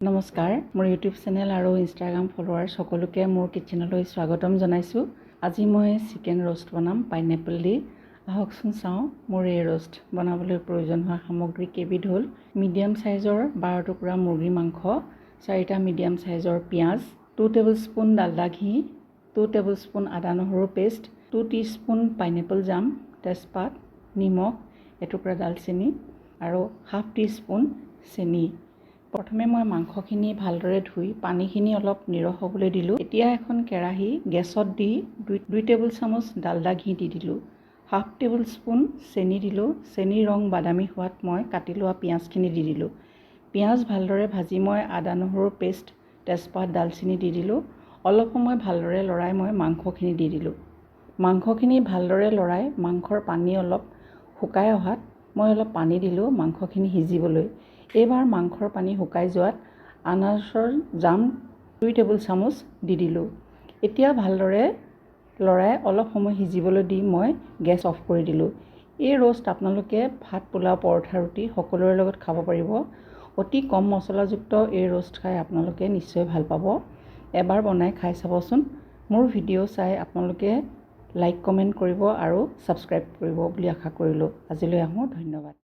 নমস্কাৰ, মোৰ YouTube channel আৰু ইনষ্টাগ্ৰাম ফলোৱাৰ সকলোকে মোৰ কিটচেনলৈ স্বাগতম জনাইছোঁ। আজি মই চিকেন ৰোষ্ট বনাম পাইনএপল দি। আহকচোন চাওঁ মোৰ এই ৰোষ্ট বনাবলৈ প্ৰয়োজন হোৱা সামগ্ৰী কেইবিধ হ'ল: মিডিয়াম চাইজৰ 12 টুকুৰা মুৰ্গী মাংস, 4টা মিডিয়াম চাইজৰ পিঁয়াজ, 2 টেবুলস্পুন ডালদা ঘি, 2 টেবুলস্পুন আদা নহৰু পেষ্ট, 2 টিস্পুন পাইনএপল জাম, তেজপাত, নিমখ, এটুকুৰা ডালচেনি আৰু হাফ টিস্পুন চেনি। প্ৰথমে মই মাংসখিনি ভালদৰে ধুই পানীখিনি অলপ নিৰখ হ'বলৈ দিলোঁ। এতিয়া এখন কেৰাহী গেছত দি 2 টেবুল চামুচ ডালদা ঘি দি দিলোঁ। হাফ টেবুল স্পুন চেনি দিলোঁ। চেনিৰ ৰং বাদামী হোৱাত মই কাটি লোৱা পিঁয়াজখিনি দি দিলোঁ। পিঁয়াজ ভালদৰে ভাজি মই আদা নহৰু পেষ্ট, তেজপাত, ডালচেনি দি দিলোঁ। অলপ সময় ভালদৰে লৰাই মই মাংসখিনি দি দিলোঁ। মাংসখিনি ভালদৰে লৰাই মাংসৰ পানী অলপ শুকাই অহাত মই অলপ পানী দিলোঁ মাংসখিনি সিজিবলৈ। এইবাৰ মাংসৰ পানী শুকাই যোৱাত আনাৰসৰ জাম 2 টেবুল চামুচ দি দিলোঁ। এতিয়া ভালদৰে লৰাই অলপ সময় সিজিবলৈ দি মই গেছ অফ কৰি দিলোঁ। এই ৰোষ্ট আপোনালোকে ভাত, পোলাও, পৰঠা, ৰুটি সকলোৰে লগত খাব পাৰিব। অতি কম মছলাযুক্ত এই ৰোষ্ট খাই আপোনালোকে নিশ্চয় ভাল পাব। এবাৰ বনাই খাই চাবচোন। মোৰ ভিডিঅ' চাই আপোনালোকে লাইক, কমেণ্ট কৰিব আৰু ছাবস্ক্ৰাইব কৰিব বুলি আশা কৰিলোঁ। আজিলৈ আহোঁ, ধন্যবাদ।